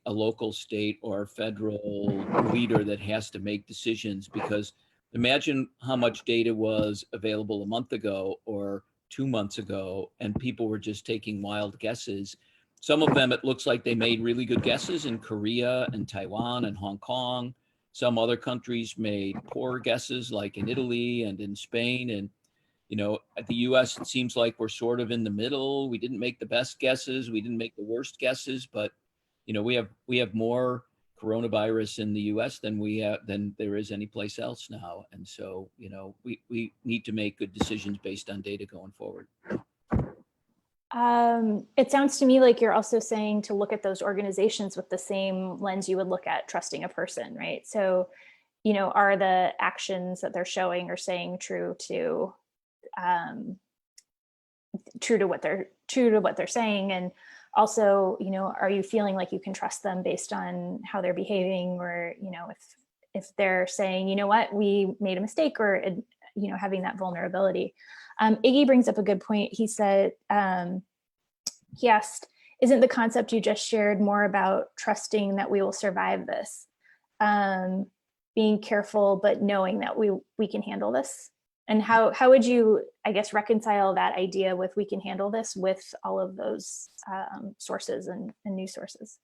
local state or federal leader that has to make decisions, because imagine how much data was available a month ago or 2 months ago, and people were just taking wild guesses. Some of them, it looks like they made really good guesses in Korea and Taiwan and Hong Kong. Some other countries made poor guesses, like in Italy and in Spain. And at the US, it seems like we're sort of in the middle. We didn't make the best guesses. We didn't make the worst guesses, but we have more coronavirus in the US than there is any place else now. And so, we need to make good decisions based on data going forward. It sounds to me like you're also saying to look at those organizations with the same lens you would look at trusting a person, right? So, are the actions that they're showing or saying true to what they're saying? And also, are you feeling like you can trust them based on how they're behaving, or if they're saying, what, we made a mistake, or having that vulnerability. Iggy brings up a good point. He said, he asked, isn't the concept you just shared more about trusting that we will survive this, being careful but knowing that we can handle this? And how would you, I guess, reconcile that idea with we can handle this with all of those sources and news sources?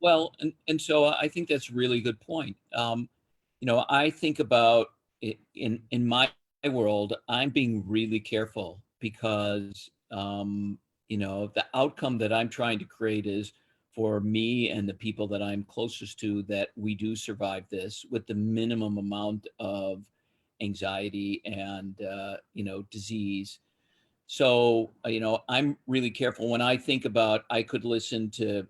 Well, and so I think that's a really good point. I think about it in my world, I'm being really careful because, the outcome that I'm trying to create is for me and the people that I'm closest to, that we do survive this with the minimum amount of anxiety and, disease. So, I'm really careful when I think about, I could listen to,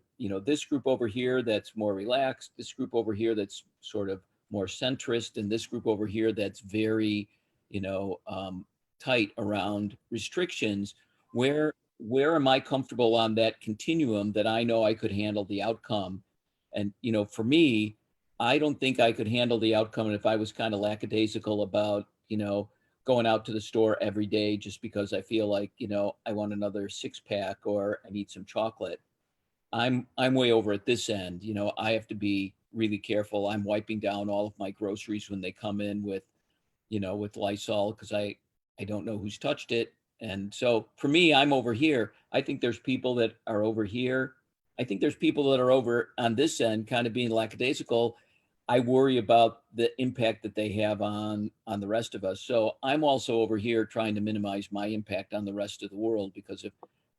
this group over here that's more relaxed, this group over here that's sort of more centrist, and this group over here that's very, tight around restrictions. Where am I comfortable on that continuum that I know I could handle the outcome? And, for me, I don't think I could handle the outcome if I was kind of lackadaisical about, going out to the store every day just because I feel like, I want another 6-pack or I need some chocolate. I'm way over at this end. I have to be really careful. I'm wiping down all of my groceries when they come in with Lysol, because I don't know who's touched it. And so for me, I'm over here. I think there's people that are over here. I think there's people that are over on this end kind of being lackadaisical. I worry about the impact that they have on the rest of us. So I'm also over here trying to minimize my impact on the rest of the world, because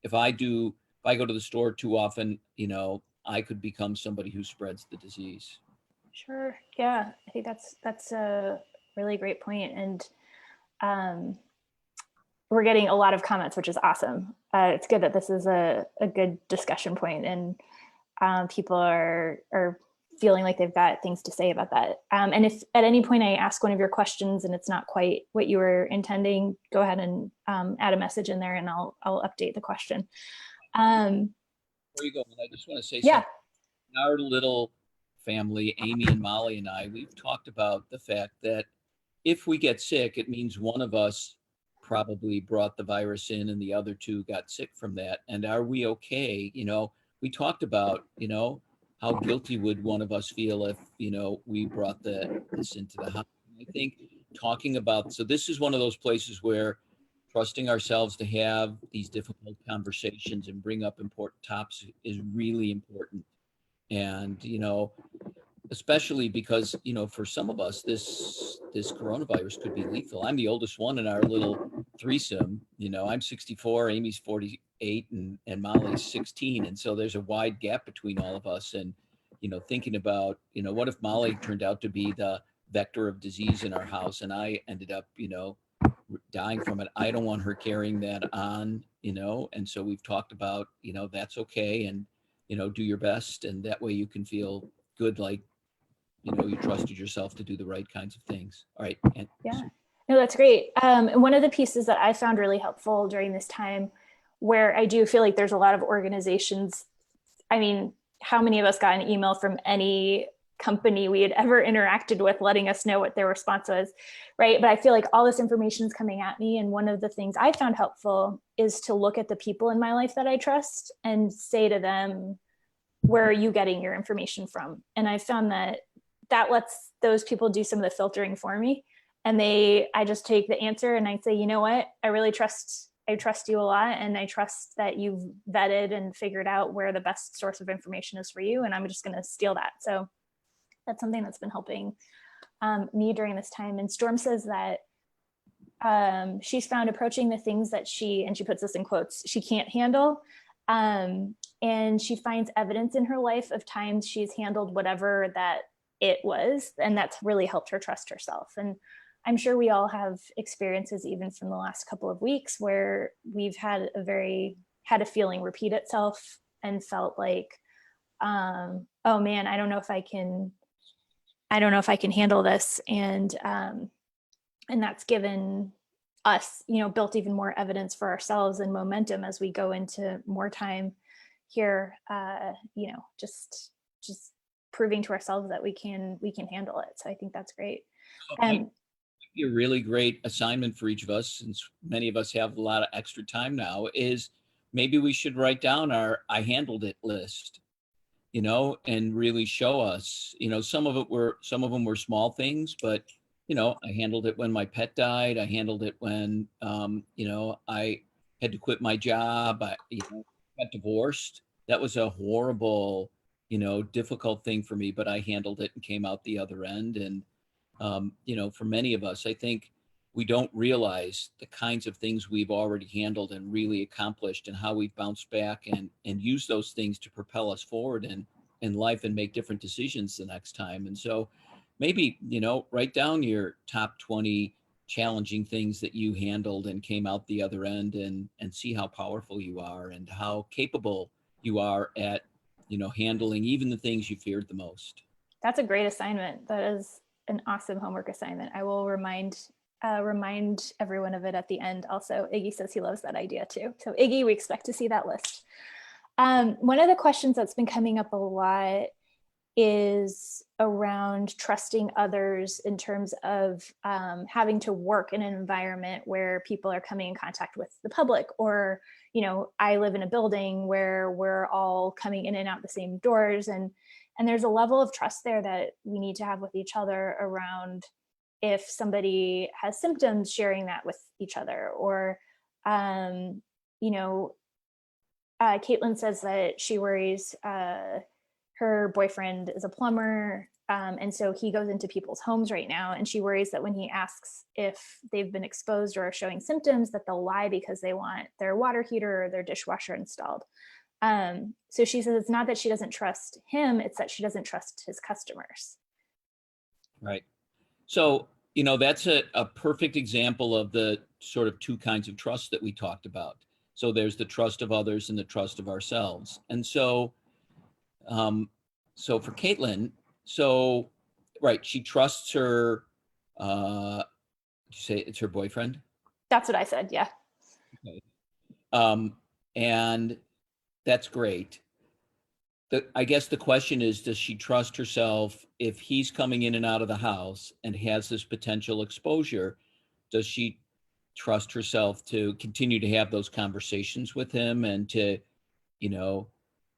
if I go to the store too often, I could become somebody who spreads the disease. Sure. Yeah, I think that's a really great point. And we're getting a lot of comments, which is awesome. It's good that this is a good discussion point, and people are feeling like they've got things to say about that. And if at any point I ask one of your questions and it's not quite what you were intending, go ahead and add a message in there, and I'll update the question. Before you go, I just want to say something. In our little family, Amy and Molly and I, we've talked about the fact that if we get sick, it means one of us probably brought the virus in and the other two got sick from that. And are we okay? We talked about, how guilty would one of us feel if, we brought this into the house. I think talking about, so this is one of those places where trusting ourselves to have these difficult conversations and bring up important topics is really important. And, especially because, for some of us, this coronavirus could be lethal. I'm the oldest one in our little threesome. I'm 64, Amy's 48, and Molly's 16. And so there's a wide gap between all of us. And, thinking about, what if Molly turned out to be the vector of disease in our house and I ended up, dying from it? I don't want her carrying that on, and so we've talked about, that's okay. And, do your best. And that way you can feel good, like, you trusted yourself to do the right kinds of things. All right. Yeah, no, that's great. And one of the pieces that I found really helpful during this time, where I do feel like there's a lot of organizations, I mean, how many of us got an email from any company we had ever interacted with letting us know what their response was, right? But I feel like all this information is coming at me, and one of the things I found helpful is to look at the people in my life that I trust and say to them, where are you getting your information from? And I found that that lets those people do some of the filtering for me. And I just take the answer and I say, you know what, I trust you a lot, and I trust that you've vetted and figured out where the best source of information is for you, and I'm just going to steal that. So that's something that's been helping me during this time. And Storm says that she's found approaching the things that and she puts this in quotes, she can't handle. And she finds evidence in her life of times she's handled whatever that it was, and that's really helped her trust herself. And I'm sure we all have experiences, even from the last couple of weeks, where we've had a feeling repeat itself and felt like, oh man, I don't know if I can handle this. And that's given us, built even more evidence for ourselves and momentum as we go into more time here, just proving to ourselves that we can handle it. So I think that's great. Be a really great assignment for each of us, since many of us have a lot of extra time now, is maybe we should write down our I handled it list, and really show us, some of them were small things, but I handled it when my pet died. I handled it when I had to quit my job. I got divorced. That was a horrible, difficult thing for me, but I handled it and came out the other end. And for many of us, I think we don't realize the kinds of things we've already handled and really accomplished, and how we bounce back and use those things to propel us forward in life and make different decisions the next time. And so maybe, write down your top 20 challenging things that you handled and came out the other end, and see how powerful you are and how capable you are at, handling even the things you feared the most. That's a great assignment. That is an awesome homework assignment. I will remind everyone of it at the end. Also, Iggy says he loves that idea too. So Iggy, we expect to see that list. One of the questions that's been coming up a lot is around trusting others in terms of having to work in an environment where people are coming in contact with the public, or, I live in a building where we're all coming in and out the same doors. And there's a level of trust there that we need to have with each other around if somebody has symptoms, sharing that with each other. Or, Caitlin says that she worries her boyfriend is a plumber, and so he goes into people's homes right now, and she worries that when he asks if they've been exposed or are showing symptoms, that they'll lie because they want their water heater or their dishwasher installed. So she says it's not that she doesn't trust him, it's that she doesn't trust his customers. Right. So, that's a perfect example of the sort of two kinds of trust that we talked about. So there's the trust of others and the trust of ourselves. And so, so for Caitlin, right, she trusts her, did you say it's her boyfriend? That's what I said, yeah. Okay. And that's great. I guess the question is, does she trust herself if he's coming in and out of the house and has this potential exposure? Does she trust herself to continue to have those conversations with him and to,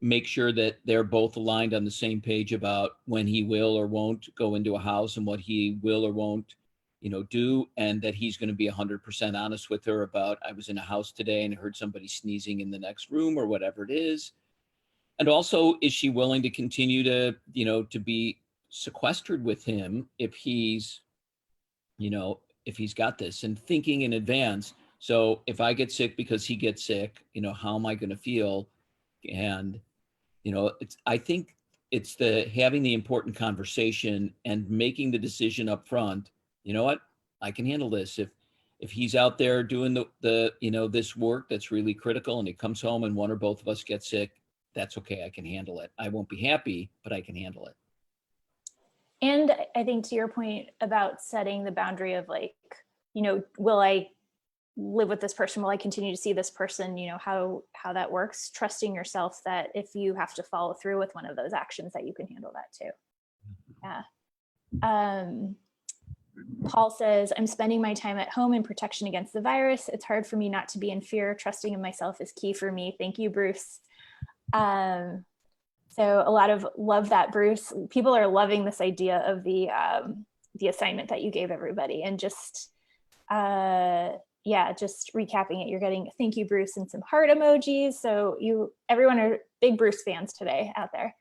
make sure that they're both aligned on the same page about when he will or won't go into a house and what he will or won't, do, and that he's going to be 100% honest with her about, I was in a house today and heard somebody sneezing in the next room, or whatever it is. And also, is she willing to continue to, to be sequestered with him if he's got this, and thinking in advance. So if I get sick because he gets sick, how am I going to feel? And, I think it's having the important conversation and making the decision up front. You know what? I can handle this. If he's out there doing the this work that's really critical, and he comes home and one or both of us get sick, that's okay. I can handle it. I won't be happy, but I can handle it. And I think to your point about setting the boundary of like, will I live with this person? Will I continue to see this person? How that works, trusting yourself that if you have to follow through with one of those actions, that you can handle that too. Yeah. Paul says, I'm spending my time at home in protection against the virus. It's hard for me not to be in fear. Trusting in myself is key for me. Thank you, Bruce. So a lot of love that, Bruce. People are loving this idea of the assignment that you gave everybody, and just just recapping it. You're getting thank you, Bruce, and some heart emojis. So everyone are big Bruce fans today out there.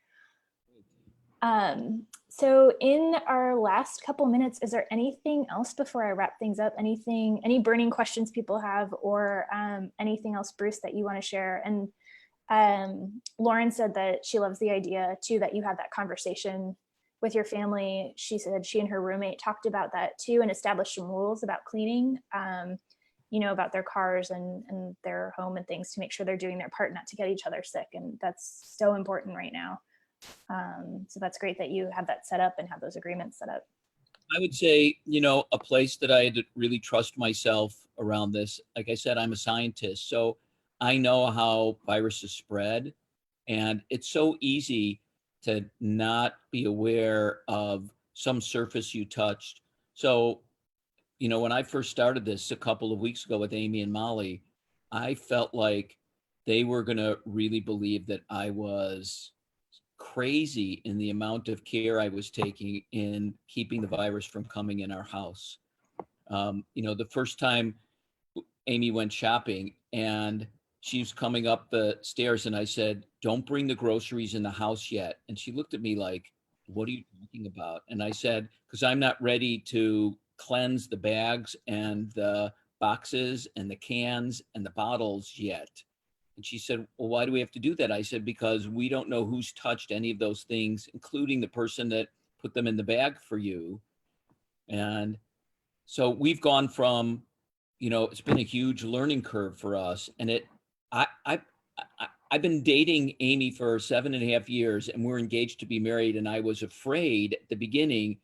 So in our last couple minutes, is there anything else before I wrap things up? Any burning questions people have, or anything else, Bruce, that you want to share? And Lauren said that she loves the idea too, that you had that conversation with your family. She said she and her roommate talked about that too and established some rules about cleaning, about their cars and their home and things, to make sure they're doing their part not to get each other sick. And that's so important right now. So that's great that you have that set up and have those agreements set up. I would say, a place that I had to really trust myself around this. Like I said, I'm a scientist, so I know how viruses spread, and it's so easy to not be aware of some surface you touched. So, when I first started this a couple of weeks ago with Amy and Molly, I felt like they were going to really believe that I was crazy in the amount of care I was taking in keeping the virus from coming in our house. The first time Amy went shopping and she was coming up the stairs and I said, don't bring the groceries in the house yet. And she looked at me like, what are you talking about? And I said, because I'm not ready to cleanse the bags and the boxes and the cans and the bottles yet. And she said, well, why do we have to do that? I said, because we don't know who's touched any of those things, including the person that put them in the bag for you. And so we've gone from, it's been a huge learning curve for us. And I've been dating Amy for 7.5 years, and we're engaged to be married. And I was afraid at the beginning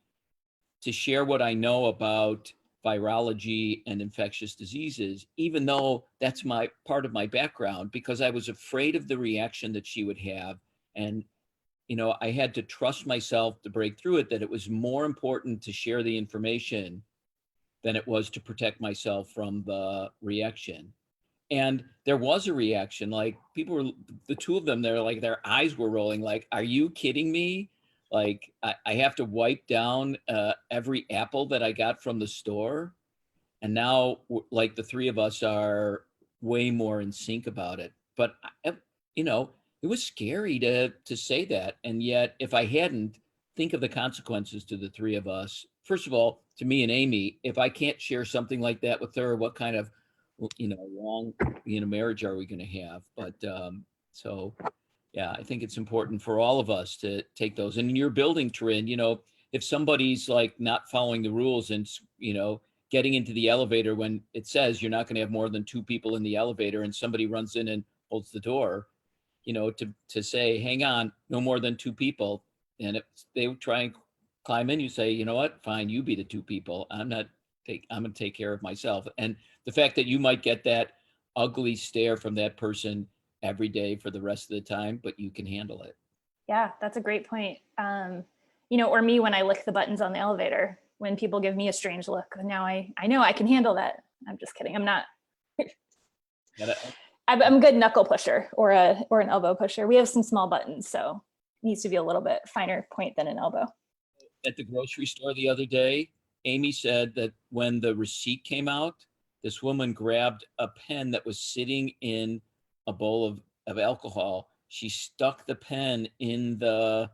to share what I know about virology and infectious diseases, even though that's my part of my background, because I was afraid of the reaction that she would have. And, I had to trust myself to break through it, that it was more important to share the information than it was to protect myself from the reaction. And there was a reaction, like people were, the two of them, they're like, their eyes were rolling, like, are you kidding me? Like, I have to wipe down every apple that I got from the store. And now, like, the three of us are way more in sync about it. But, it was scary to say that. And yet, if I hadn't, think of the consequences to the three of us. First of all, to me and Amy, if I can't share something like that with her, what kind of, long, marriage are we going to have? But so, yeah, I think it's important for all of us to take those. And in your building, Corinne, if somebody's like not following the rules and, getting into the elevator when it says you're not going to have more than 2 people in the elevator, and somebody runs in and holds the door, to say, hang on, no more than 2 people. And if they would try and climb in, you say, you know what, fine, you be the 2 people. I'm going to take care of myself. And the fact that you might get that ugly stare from that person every day for the rest of the time, but you can handle it. Yeah, that's a great point. Or me when I lick the buttons on the elevator, when people give me a strange look, now I know I can handle that. I'm just kidding. I'm not. I'm a good knuckle pusher or an elbow pusher. We have some small buttons, so it needs to be a little bit finer point than an elbow. At the grocery store the other day, Amy said that when the receipt came out, this woman grabbed a pen that was sitting in a bowl of alcohol. She stuck the pen in the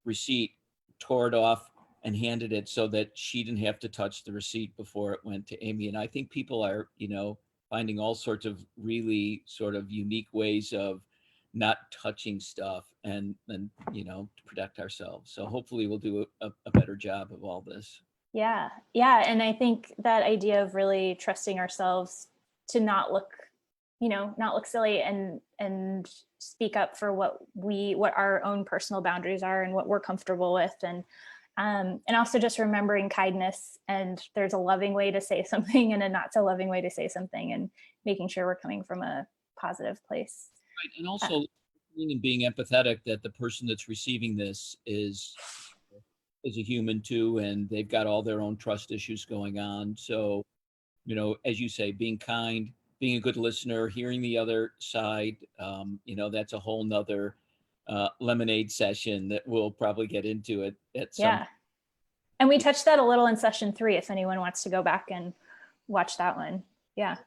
receipt, tore it off, and handed it so that she didn't have to touch the receipt before it went to Amy. And I think people are, finding all sorts of really sort of unique ways of not touching stuff and to protect ourselves. So hopefully we'll do a better job of all this. Yeah. And I think that idea of really trusting ourselves to not look silly and speak up for what our own personal boundaries are and what we're comfortable with. And also just remembering kindness, and there's a loving way to say something and a not so loving way to say something, and making sure we're coming from a positive place. Right. And also being empathetic that the person that's receiving this is as a human too, and they've got all their own trust issues going on. So, as you say, being kind, being a good listener, hearing the other side, that's a whole nother lemonade session that we'll probably get into it at some. Yeah. And we touched that a little in session 3, if anyone wants to go back and watch that one. Yeah.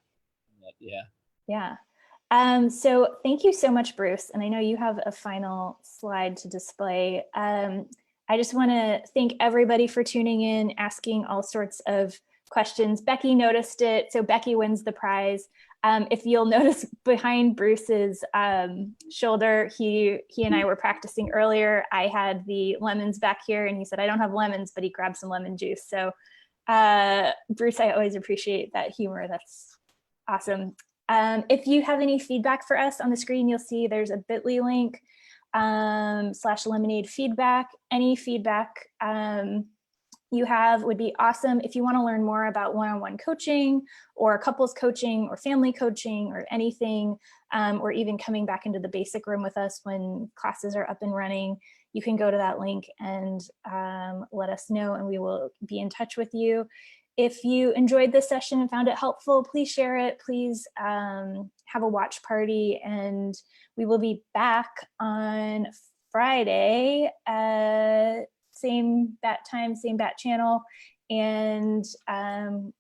Yeah. Yeah. So thank you so much, Bruce. And I know you have a final slide to display. I just want to thank everybody for tuning in, asking all sorts of questions. Becky noticed it, so Becky wins the prize. If you'll notice behind Bruce's shoulder, he and I were practicing earlier. I had the lemons back here, and he said, I don't have lemons, but he grabbed some lemon juice. So Bruce, I always appreciate that humor. That's awesome. If you have any feedback for us, on the screen, you'll see there's a bit.ly link /lemonade feedback. Any feedback you have would be awesome. If you want to learn more about one-on-one coaching or couples coaching or family coaching or anything, or even coming back into the basic room with us when classes are up and running, you can go to that link and let us know, and we will be in touch with you. If you enjoyed this session and found it helpful, please share it. Please have a watch party, and we will be back on Friday, same bat time, same bat channel, and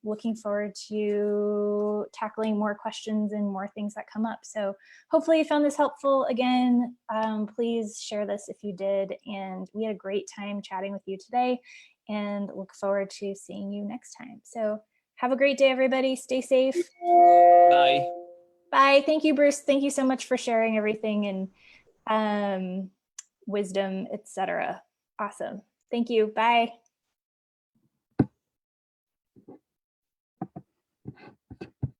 looking forward to tackling more questions and more things that come up. So hopefully you found this helpful. Again, please share this if you did, and we had a great time chatting with you today, and look forward to seeing you next time. So have a great day, everybody. Stay safe. Bye. Bye. Thank you, Bruce. Thank you so much for sharing everything and wisdom, etc. Awesome. Thank you. Bye.